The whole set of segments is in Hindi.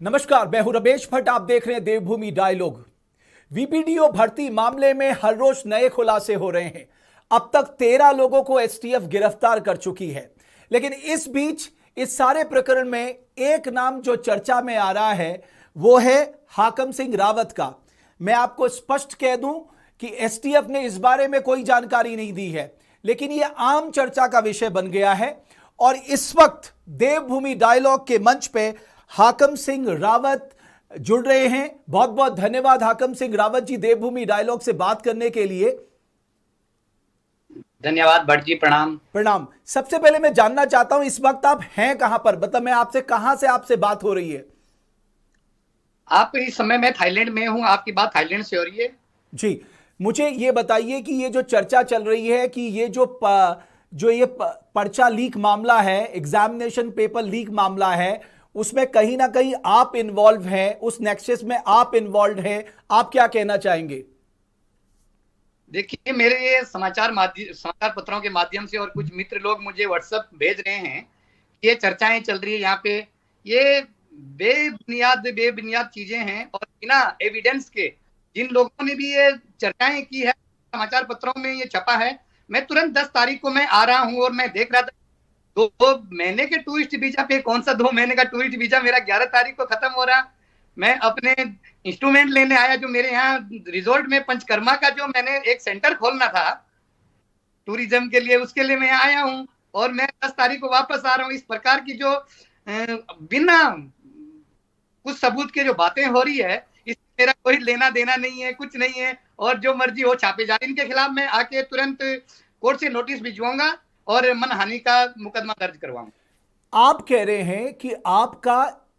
नमस्कार, मैं हूं रमेश भट्ट। आप देख रहे हैं देवभूमि डायलॉग। वीपीडीओ भर्ती मामले में हर रोज नए खुलासे हो रहे हैं। अब तक 13 लोगों को एसटीएफ गिरफ्तार कर चुकी है। लेकिन इस बीच इस सारे प्रकरण में एक नाम जो चर्चा में आ रहा है वो है हाकम सिंह रावत का। मैं आपको स्पष्ट कह दूं कि एसटीएफ ने इस बारे में कोई जानकारी नहीं दी है, लेकिन यह आम चर्चा का विषय बन गया है। और इस वक्त देवभूमि डायलॉग के मंच पे हाकम सिंह रावत जुड़ रहे हैं। बहुत बहुत धन्यवाद हाकम सिंह रावत जी, देवभूमि डायलॉग से बात करने के लिए। धन्यवाद भट्ट जी, प्रणाम। प्रणाम। सबसे पहले मैं जानना चाहता हूं इस वक्त आप हैं कहां पर, मतलब मैं आपसे कहां से आपसे बात हो रही है? आप इस समय मैं थाईलैंड में हूं, आपकी बात थाईलैंड से हो रही है जी। मुझे ये बताइए कि ये जो चर्चा चल रही है कि ये जो ये पर्चा लीक मामला है, एग्जामिनेशन पेपर लीक मामला है, उसमें कहीं ना कहीं आप इन्वॉल्व हैं, उस नेक्सस में आप इन्वॉल्व हैं, आप क्या कहना चाहेंगे? देखिए, मेरे ये समाचार पत्रों के माध्यम से और कुछ मित्र लोग मुझे व्हाट्सएप भेज रहे हैं कि ये चर्चाएं चल रही है यहाँ पे। ये बेबुनियाद चीजें हैं और बिना एविडेंस के जिन लोगों ने भी ये चर्चाएं की है, समाचार पत्रों में ये छपा है। मैं तुरंत 10 तारीख को मैं आ रहा हूँ और मैं देख रहा था 2 महीने के टूरिस्ट वीजा पे, कौन सा 2 महीने का टूरिस्ट वीजा, मेरा 11 तारीख को खत्म हो रहा। मैं अपने इंस्ट्रूमेंट लेने आया, जो मेरे यहाँ रिजोर्ट में पंचकर्मा का जो मैंने एक सेंटर खोलना था टूरिज्म के लिए, उसके लिए मैं आया हूँ और मैं 10 तारीख को वापस आ रहा हूँ। इस प्रकार की जो बिना कुछ सबूत के जो बातें हो रही है, इस मेरा कोई लेना देना नहीं है, कुछ नहीं है। और जो मर्जी हो छापे जा, इनके खिलाफ मैं आके तुरंत कोर्ट से नोटिस भिजवाऊंगा और मनहानि का मुकदमा दर्ज करवाऊंगा। आप कह रहे हैं कि आपका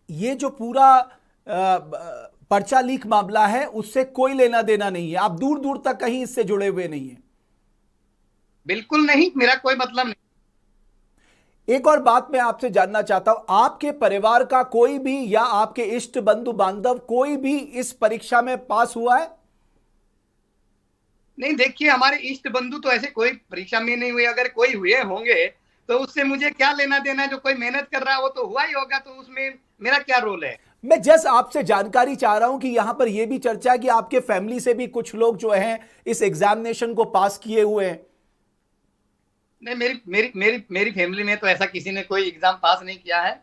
ये जो पूरा पर्चा लीक मामला है उससे कोई लेना देना नहीं है, आप दूर दूर तक कहीं इससे जुड़े हुए नहीं है? बिल्कुल नहीं, मेरा कोई मतलब नहीं। एक और बात मैं आपसे जानना चाहता हूं, आपके परिवार का कोई भी या आपके इष्ट बंधु बांधव कोई भी इस परीक्षा में पास हुआ है? नहीं, देखिए, हमारे इष्ट बंधु तो ऐसे कोई परीक्षा में नहीं हुए। अगर कोई हुए होंगे तो उससे मुझे क्या लेना देना? जो कोई मेहनत कर रहा है वो तो हुआ ही होगा, तो उसमें मेरा क्या रोल है? मैं जस्ट आपसे जानकारी चाह रहा हूं कि यहां पर यह भी चर्चा है कि आपके फैमिली से भी कुछ लोग जो हैं इस एग्जामिनेशन को पास किए हुए हैं। नहीं, मेरी मेरी मेरी मेरी फैमिली में तो ऐसा किसी ने कोई एग्जाम पास नहीं किया है।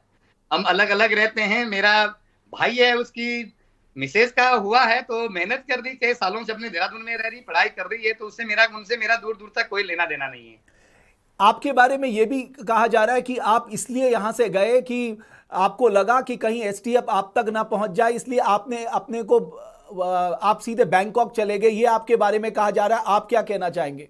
हम अलग अलग रहते हैं। मेरा भाई है, उसकी मिसेज का हुआ है, तो मेहनत कर रही, कई सालों से अपने देहरादून में रह रही, पढ़ाई कर रही है, तो उनसे मेरा दूर दूर तक कोई लेना देना नहीं है। आपके बारे में यह भी कहा जा रहा है कि आप इसलिए यहां से गए कि आपको लगा कि कहीं एसटीएफ आप तक ना पहुंच जाए, इसलिए आपने अपने को आप सीधे बैंकॉक चले गए, ये आपके बारे में कहा जा रहा है। आप क्या कहना चाहेंगे?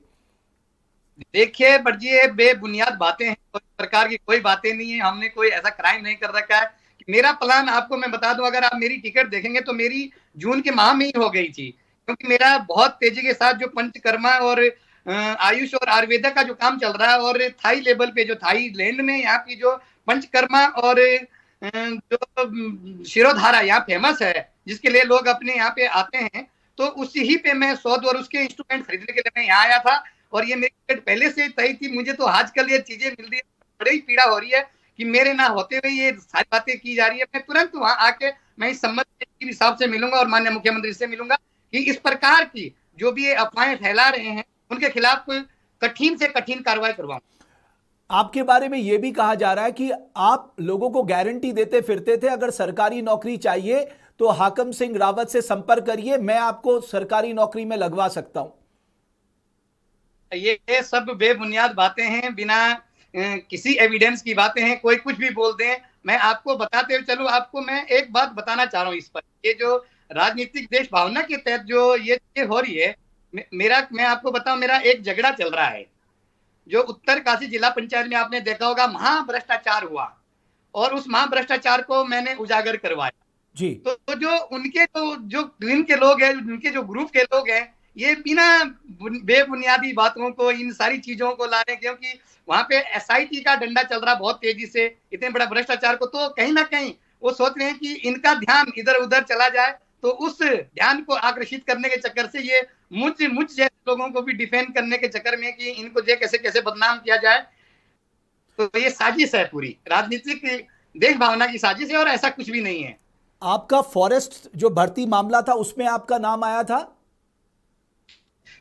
देखिए बट जी, ये बेबुनियाद बातें हैं, कोई प्रकार की कोई बातें नहीं है। हमने कोई ऐसा क्राइम नहीं कर रखा है। मेरा प्लान आपको मैं बता दूं, अगर आप मेरी टिकट देखेंगे तो मेरी जून के माह में ही हो गई थी, क्योंकि मेरा बहुत तेजी के साथ जो पंचकर्मा और आयुष और आयुर्वेदा का जो काम चल रहा है, और थाई लेवल पे जो थाईलैंड में यहाँ की जो पंचकर्मा और जो शिरोधारा यहाँ फेमस है, जिसके लिए लोग अपने यहाँ पे आते हैं, तो उसी ही पे मैं शोध और उसके इंस्ट्रूमेंट खरीदने के लिए मैं यहाँ आया था। और ये मेरी टिकट पहले से तय थी। मुझे तो आजकल ये चीजें मिल रही है, बड़ी पीड़ा हो रही है कि मेरे ना होते हुए ये सारी बातें की जा रही है। मैं तुरंत वहां आके मैं इस संबंध में साहब से मिलूंगा और माननीय मुख्यमंत्री से मिलूंगा कि इस प्रकार की जो भी ये अफवाहें फैला रहे हैं उनके खिलाफ कठिन से कठिन कार्रवाई करवाऊं। आपके बारे में यह भी कहा जा रहा है कि आप लोगों को गारंटी देते फिरते थे, अगर सरकारी नौकरी चाहिए तो हाकम सिंह रावत से संपर्क करिए, मैं आपको सरकारी नौकरी में लगवा सकता हूं। ये सब बेबुनियाद बातें हैं, बिना किसी एविडेंस की बातें हैं, कोई कुछ भी बोल दें। मैं आपको बताते हुए चलूं, आपको मैं एक बात बताना चाह रहा हूं इस पर। ये जो राजनीतिक देश भावना के तहत जो ये हो रही है, मैं आपको बताऊं, मेरा एक झगड़ा चल रहा है। जो उत्तर काशी जिला पंचायत में आपने देखा होगा, महाभ्रष्टाचार हुआ और उस महाभ्रष्टाचार को मैंने उजागर करवाया जी। तो जो उनके जो टीम के लोग हैं, उनके जो ग्रुप के लोग हैं, ये बिना बेबुनियादी बातों को, इन सारी चीजों को ला रहे, क्योंकि वहां पे एसआईटी का डंडा चल रहा बहुत तेजी से, इतने बड़ा भ्रष्टाचार को, तो कहीं ना कहीं वो सोच रहे हैं कि इनका ध्यान इधर उधर चला जाए, तो उस ध्यान को आकर्षित करने के चक्कर से ये मुझ जैसे लोगों को भी डिफेंड करने के चक्कर में कि इनको जो कैसे कैसे बदनाम किया जाए, तो ये साजिश है, पूरी राजनीतिक देश भावना की साजिश है और ऐसा कुछ भी नहीं है। आपका फॉरेस्ट जो भर्ती मामला था उसमें आपका नाम आया था?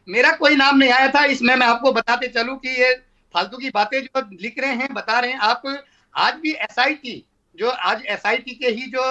मेरा कोई नाम नहीं आया था इसमें। मैं आपको बताते चलूं कि ये फालतू की बातें जो लिख रहे हैं, बता रहे हैं आप। आज भी एसआईटी, जो आज एसआईटी के ही जो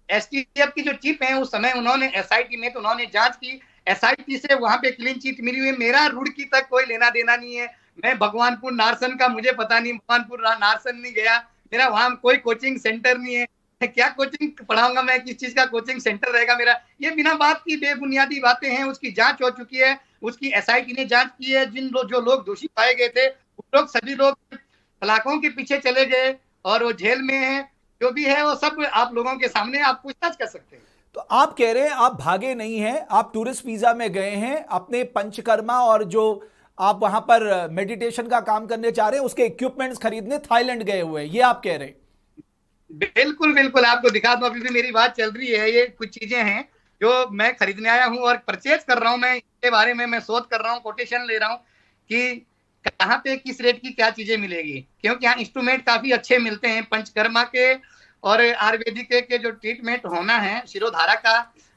एसटीएफ की जो चीफ है, उस समय उन्होंने एसआईटी में तो उन्होंने जांच की, एसआईटी से वहां पे क्लीन चिट मिली हुई है। मेरा रुड़की तक कोई लेना देना नहीं है। मैं भगवानपुर नारसन का मुझे पता नहीं, भगवानपुर नारसन नहीं गया, मेरा वहां कोई कोचिंग सेंटर नहीं है। क्या कोचिंग पढ़ाऊंगा मैं, किस चीज का कोचिंग सेंटर रहेगा मेरा? ये बिना बात की बेबुनियादी बातें हैं। उसकी जांच हो चुकी है, उसकी एसआईटी ने जांच की है। जो लोग दोषी पाए गए थे वो लोग सभी लोग सलाखों के पीछे चले गए और वो जेल में है। जो भी है वो सब आप लोगों के सामने आप पूछताछ कर सकते हैं। तो आप कह रहे हैं आप भागे नहीं हैं, आप टूरिस्ट वीजा में गए हैं, अपने पंचकर्मा और जो आप वहां पर मेडिटेशन का काम करने चाह रहे हैं उसके इक्विपमेंट्स खरीदने थाईलैंड गए हुए हैं, ये आप कह रहे हैं? बिल्कुल बिल्कुल, आपको दिखा दूं, अभी भी मेरी बात चल रही है। ये कुछ चीजें हैं जो मैं खरीदने आया हूं और परचेज कर रहा हूं। मैं इसके बारे में मैं शोध कर रहा हूं, कोटेशन ले रहा हूं कि कहाँ पे किस रेट की क्या चीजें मिलेगी, क्योंकि यहाँ इंस्ट्रूमेंट काफी अच्छे मिलते हैं पंचकर्मा के और आयुर्वेदिक के जो ट्रीटमेंट होना है। शिरोधारा का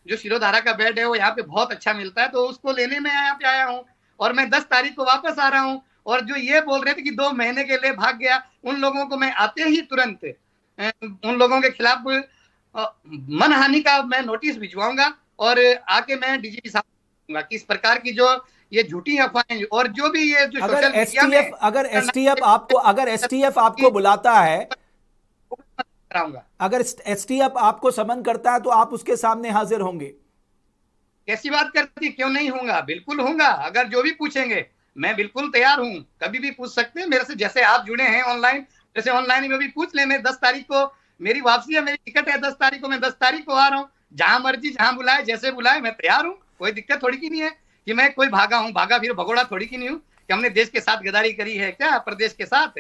जो शिरोधारा का बेड है वो यहाँ पे बहुत अच्छा मिलता है, तो उसको लेने में यहाँ पे आया हूँ। और मैं 10 तारीख को वापस आ रहा हूँ। और जो ये बोल रहे थे कि 2 महीने के लिए भाग गया, उन लोगों को मैं आते ही तुरंत उन लोगों के खिलाफ मनहानि का मैं नोटिस भिजवाऊंगा और आके मैं डीजीपी साहब किस प्रकार की जो ये झूठी अफवाहें और जो भी ये जो अगर सोशल मीडिया में अगर एसटीएफ आपको बुलाता है, कराऊंगा। अगर एसटीएफ आपको समन करता है तो आप उसके सामने हाजिर होंगे? कैसी बात करती, क्यों नहीं होऊंगा, बिल्कुल होऊंगा। अगर जो भी पूछेंगे मैं बिल्कुल तैयार हूँ, कभी भी पूछ सकते हैं मेरे से। जैसे आप जुड़े हैं ऑनलाइन, जैसे ऑनलाइन में भी पूछ ले। मैं 10 तारीख को मेरी वापसी है, मेरी टिकट है 10 तारीख को, मैं 10 तारीख को आ रहा हूँ। जहां मर्जी जहां बुलाए जैसे बुलाए मैं तैयार हूँ। कोई दिक्कत थोड़ी की नहीं है कि मैं कोई भागा हूँ, भागा फिर भगोड़ा थोड़ी की नहीं हूँ कि हमने देश के साथ गद्दारी करी है क्या प्रदेश के साथ।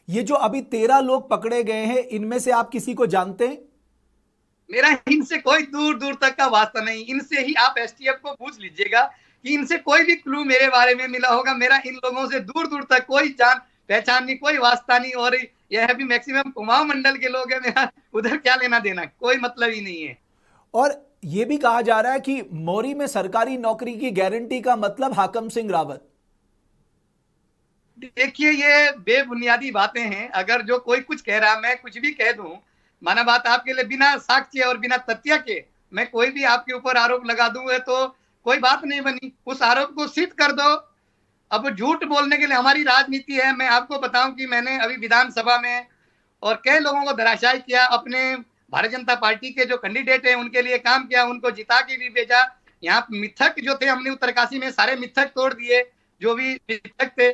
ये जो अभी 13 लोग पकड़े गए हैं, इनमें से आप किसी को जानते हैं? मेरा इनसे कोई दूर दूर तक का वास्ता नहीं। इनसे ही आप एसटीएफ को पूछ लीजिएगा कि इनसे कोई भी क्लू मेरे बारे में मिला होगा। मेरा इन लोगों से दूर दूर तक कोई जान पहचान नहीं, कोई वास्ता नहीं। और यह भी मैक्सिमम कुमाऊं मंडल के लोग हैं, मेरा उधर क्या लेना देना, कोई मतलब ही नहीं है। और यह भी कहा जा रहा है कि मौरी में सरकारी नौकरी की गारंटी का मतलब हाकम सिंह रावत। देखिए ये बेबुनियादी बातें हैं। अगर जो कोई कुछ कह रहा, मैं कुछ भी कह दूं, माना बात आपके लिए, बिना साक्ष्य और बिना तथ्य के मैं कोई भी आपके ऊपर आरोप लगा दूं तो कोई बात नहीं बनी। उस आरोप को सिद्ध कर दो। अब झूठ बोलने के लिए हमारी राजनीति है। मैं आपको बताऊं कि मैंने अभी विधानसभा में और कई लोगों को धराशायी किया। अपने भारतीय जनता पार्टी के जो कैंडिडेट हैं उनके लिए काम किया, उनको जिता के भी भेजा। यहाँ मिथक जो थे, हमने उत्तरकाशी में सारे मिथक तोड़ दिए जो भी मिथक थे।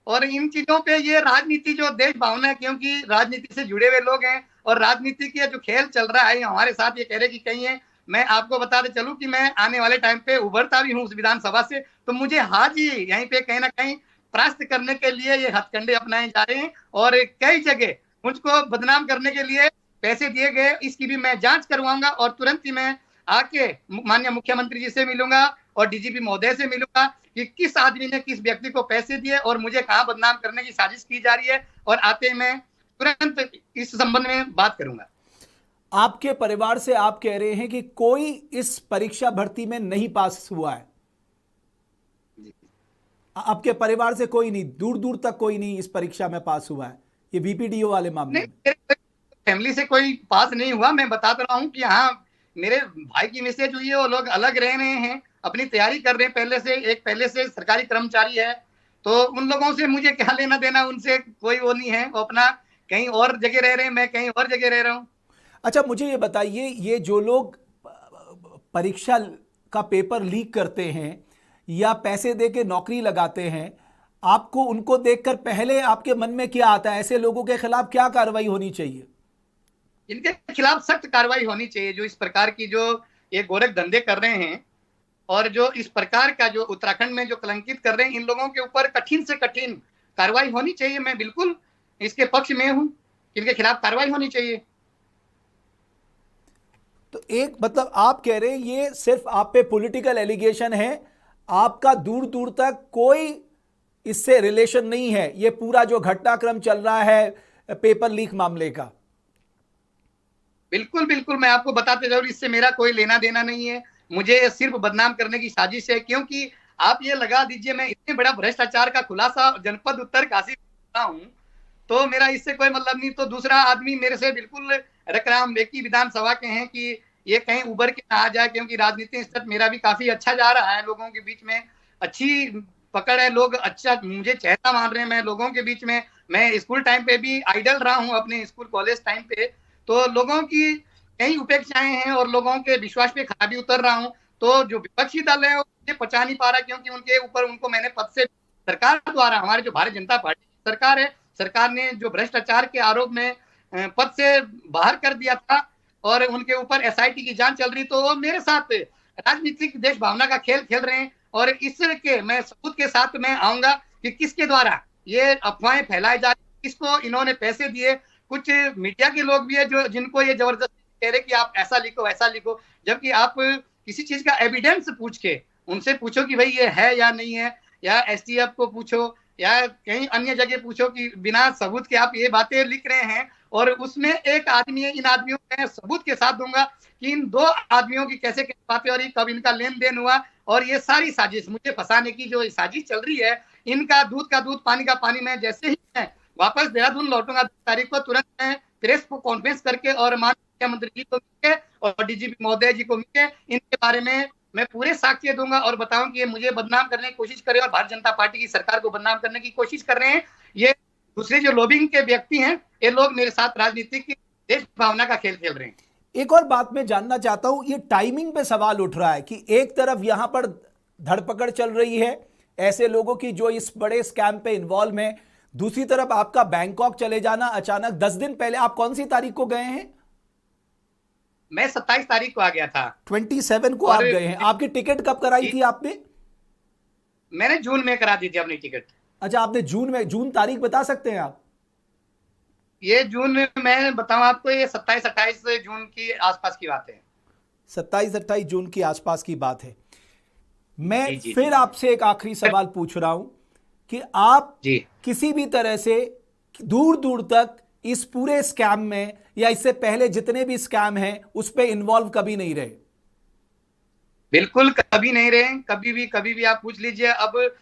और इन चीजों पे ये राजनीति जो देश भावना है, क्योंकि राजनीति से जुड़े हुए लोग हैं और राजनीति के जो खेल चल रहा है हमारे साथ, ये कह रहे कि कहीं है। मैं आपको बताते चलूं कि मैं आने वाले टाइम पे उभरता भी हूं उस विधानसभा से, तो मुझे हाजी यहीं पे कहीं ना कहीं परास्त करने के लिए ये हथकंडे अपनाए जा रहे हैं और कई जगह मुझको बदनाम करने के लिए पैसे दिए गए। इसकी भी मैं जांच करवाऊंगा और तुरंत ही मैं आके माननीय मुख्यमंत्री जी से मिलूंगा और डीजीपी महोदय से मिलूंगा कि किस आदमी ने किस व्यक्ति को पैसे दिए और मुझे कहां बदनाम करने की साजिश की जा रही है। और आते मैं तुरंत इस संबंध में बात करूंगा। आपके परिवार से आप कह रहे हैं कि कोई इस परीक्षा भर्ती में नहीं पास हुआ है? आपके परिवार से कोई नहीं, दूर दूर तक कोई नहीं इस परीक्षा में पास हुआ है, ये बीपीडीओ वाले मामले में? फैमिली से कोई पास नहीं हुआ। मैं बताता रहा हूँ कि यहाँ मेरे भाई की मैसेज हुई है, वो लोग अलग रह रहे हैं, अपनी तैयारी कर रहे हैं पहले से। एक पहले से सरकारी कर्मचारी है, तो उन लोगों से मुझे क्या लेना देना, उनसे कोई वो नहीं है। वो अपना कहीं और जगह रह रहे हैं, मैं कहीं और जगह रह रहा हूँ। अच्छा, मुझे ये बताइए, ये जो लोग परीक्षा का पेपर लीक करते हैं या पैसे दे के नौकरी लगाते हैं, आपको उनको देखकर पहले आपके मन में क्या आता है? ऐसे लोगों के खिलाफ क्या कार्रवाई होनी चाहिए? इनके खिलाफ सख्त कार्रवाई होनी चाहिए, जो इस प्रकार की जो ये गोरख धंधे कर रहे हैं और जो इस प्रकार का जो उत्तराखंड में जो कलंकित कर रहे हैं, इन लोगों के ऊपर कठिन से कठिन कार्रवाई होनी चाहिए। मैं बिल्कुल इसके पक्ष में हूं, इनके खिलाफ कार्रवाई होनी चाहिए। तो एक मतलब आप कह रहे हैं ये सिर्फ आप पे पॉलिटिकल एलिगेशन है, आपका दूर दूर तक कोई इससे रिलेशन नहीं है, ये पूरा जो घटनाक्रम चल रहा है पेपर लीक मामले का? बिल्कुल बिल्कुल, मैं आपको बताते जाऊँ, इससे मेरा कोई लेना देना नहीं है। मुझे सिर्फ बदनाम करने की साजिश है, क्योंकि आप ये लगा दीजिए, मैं इतने बड़ा भ्रष्टाचार का खुलासा जनपद उत्तरकाशी में हूँ, तो मेरा इससे कोई मतलब नहीं। तो दूसरा आदमी मेरे से बिल्कुल रकराम एक ही विधानसभा के हैं कि ये कहीं उभर के ना आ जाए, क्योंकि राजनीतिक स्तर मेरा भी काफी अच्छा जा रहा है, लोगों के बीच में अच्छी पकड़ है, लोग अच्छा मुझे चेहरा मान रहे हैं। मैं लोगों के बीच में, मैं स्कूल टाइम पे भी आइडल रहा हूँ, अपने स्कूल कॉलेज टाइम पे, तो लोगों की कई उपेक्षाएं हैं और लोगों के विश्वास पे खरा भी उतर रहा हूँ। तो जो विपक्षी दल है वो मुझे पचा नहीं पा रहा, क्योंकि उनके ऊपर उनको मैंने पद से, सरकार द्वारा, हमारे जो भारतीय जनता पार्टी सरकार है, सरकार ने जो भ्रष्टाचार के आरोप में पद से बाहर कर दिया था और उनके ऊपर एसआईटी की जांच चल रही, तो वो मेरे साथ राजनीतिक देश भावना का खेल खेल रहे हैं। और इसके मैं सबूत के साथ मैं आऊंगा कि किसके द्वारा ये अफवाहें फैलाई जा रही, किसको इन्होंने पैसे दिए। कुछ मीडिया के लोग भी है जो जिनको ये जबरदस्ती कह रहे कि आप ऐसा लिखो ऐसा लिखो, जबकि आप किसी चीज का एविडेंस पूछ के उनसे पूछो कि भाई ये है या नहीं है, या एसटीएफ को पूछो या कहीं अन्य जगह पूछो कि बिना सबूत के आप ये बातें लिख रहे हैं। और उसमें एक आदमी है, इन आदमियों में सबूत के साथ दूंगा कि इन दो आदमियों की कैसे कैसे बातें हो रही, कब इनका लेन देन हुआ, और ये सारी साजिश मुझे फंसाने की जो साजिश चल रही है, इनका दूध का दूध पानी का पानी। मैं जैसे ही मैं वापस देहरादून लौटूंगा 10 तारीख को, तुरंत मैं प्रेस को कॉन्फ्रेंस करके और माननीय मुख्यमंत्री जी को मिलकर और डीजीपी महोदय जी को मिलकर इनके बारे में मैं पूरे साक्ष्य दूंगा और बताऊं कि ये मुझे बदनाम करने की कोशिश कर रहे हैं और भारतीय जनता पार्टी की सरकार को बदनाम करने की कोशिश कर रहे हैं। ये दूसरे जो लॉबिंग के व्यक्ति हैं, ये लोग मेरे साथ राजनीतिक देश भावना का खेल खेल रहे हैं। एक और बात मैं जानना चाहता हूं, ये टाइमिंग पे सवाल उठ रहा है कि एक तरफ यहां पर धरपकड़ चल रही है ऐसे लोगों की जो इस बड़े स्कैम पे इन्वॉल्व हैं, दूसरी तरफ आपका बैंकॉक चले जाना अचानक 10 दिन पहले। आप कौन सी तारीख को गए हैं? मैं 27 तारीख को आ गया था। 27 को आप गए हैं। आपकी टिकट कब कराई थी आपने? मैंने जून में करा दी थी अपनी टिकट। अच्छा, आपने जून में, जून तारीख बता सकते हैं आप? ये जून में, मैं बताऊं आपको, ये 27-28 जून की आसपास की बात है। 27-28 जून की आसपास की बात है। मैं जी, फिर आपसे एक आखिरी सवाल पूछ रहा हूं कि आप जी किसी भी तरह से दूर दूर तक इस पूरे स्कैम में या इससे पहले जितने भी स्कैम हैं उस पे इन्वॉल्व कभी नहीं रहे? बिल्कुल कभी नहीं रहे, कभी भी आप पूछ लीजिए। अब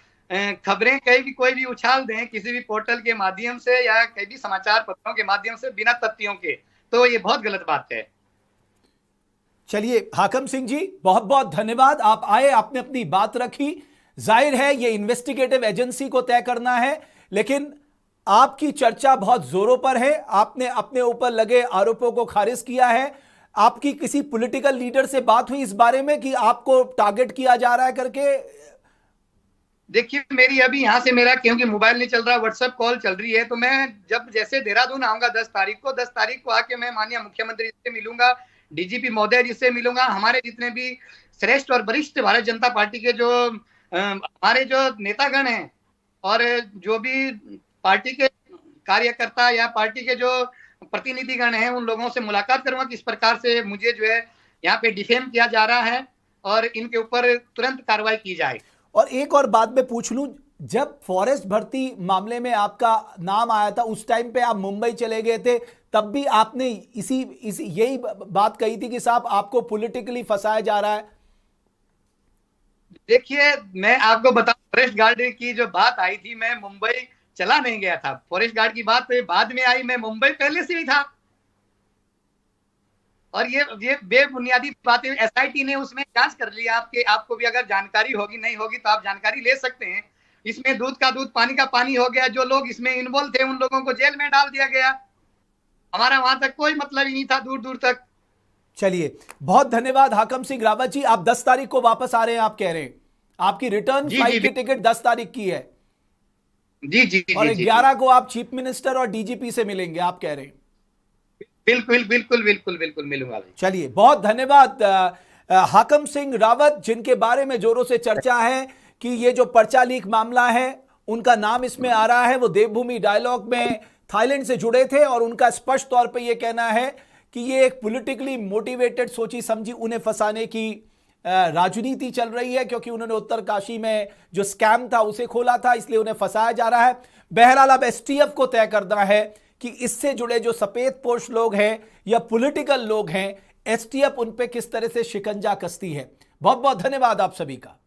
खबरें कहीं भी कोई भी उछाल दें किसी भी पोर्टल के माध्यम से या कहीं भी समाचार पत्रों के माध्यम से बिना तथ्यों के, तो ये बहुत गलत बात है। चलिए हाकम सिंह जी, बहुत बहुत धन्यवाद। आप आए, आपने अपनी बात रखी। जाहिर है ये इन्वेस्टिगेटिव एजेंसी को तय करना है, लेकिन आपकी चर्चा बहुत जोरों पर है। आपने अपने ऊपर लगे आरोपों को खारिज किया है। आपकी किसी पॉलिटिकल लीडर से बात हुई इस बारे में कि आपको टारगेट किया जा रहा है करके? देखिए, मेरी अभी यहाँ से मेरा क्योंकि मोबाइल नहीं चल रहा, व्हाट्सएप कॉल चल रही है, तो मैं जब जैसे देहरादून आऊंगा 10 तारीख को आके मैं माननीय मुख्यमंत्री जी से मिलूंगा, डीजीपी महोदय जी से मिलूंगा। हमारे जितने भी श्रेष्ठ और वरिष्ठ भारतीय जनता पार्टी के जो हमारे जो नेतागण हैं और जो भी पार्टी के कार्यकर्ता या पार्टी के जो प्रतिनिधिगण हैं, उन लोगों से मुलाकात करूंगा किस प्रकार से मुझे जो है यहाँ पे डिफेम किया जा रहा है और इनके ऊपर तुरंत कार्रवाई की जाए। और एक और बात मैं पूछ लूं, जब फॉरेस्ट भर्ती मामले में आपका नाम आया था उस टाइम पे आप मुंबई चले गए थे, तब भी आपने इसी यही बात कही थी कि साहब आपको पॉलिटिकली फंसाया जा रहा है? देखिए, मैं आपको बताऊं, फॉरेस्ट गार्ड की जो बात आई थी, मैं मुंबई चला नहीं गया था। फॉरेस्ट गार्ड की बात बाद में आई, मैं मुंबई पहले से ही था। और ये बेबुनियादी बातें एसआईटी ने उसमें जांच कर लिया। आपको भी अगर जानकारी होगी, नहीं होगी तो आप जानकारी ले सकते हैं। इसमें दूध का दूध पानी का पानी हो गया। जो लोग इसमें इन्वॉल्व थे उन लोगों को जेल में डाल दिया गया। हमारा वहां तक कोई मतलब ही नहीं था, दूर दूर तक। चलिए, बहुत धन्यवाद हाकम सिंह रावत जी। आप 10 तारीख को वापस आ रहे हैं, आप कह रहे हैं आपकी रिटर्न फ्लाइट की टिकट 10 तारीख की है। जी और 11 को आप चीफ मिनिस्टर और डीजीपी से मिलेंगे, आप कह रहे हैं? बिल्कुल मिलूंगा। चलिए, बहुत धन्यवाद हाकम सिंह रावत, जिनके बारे में जोरों से चर्चा है कि ये जो पर्चा लीक मामला है उनका नाम इसमें आ रहा है। वो देवभूमि डायलॉग में थाईलैंड से जुड़े थे और उनका स्पष्ट तौर पे ये कहना है कि ये एक पॉलिटिकली मोटिवेटेड, सोची समझी उन्हें फंसाने की राजनीति चल रही है, क्योंकि उन्होंने उत्तरकाशी में जो स्कैम था उसे खोला था, इसलिए उन्हें फंसाया जा रहा है। बहरहाल अब एसटीएफ को तय करना है कि इससे जुड़े जो सफेद पोश लोग हैं या पॉलिटिकल लोग हैं, एसटीएफ उन पे किस तरह से शिकंजा कसती है। बहुत बहुत धन्यवाद आप सभी का।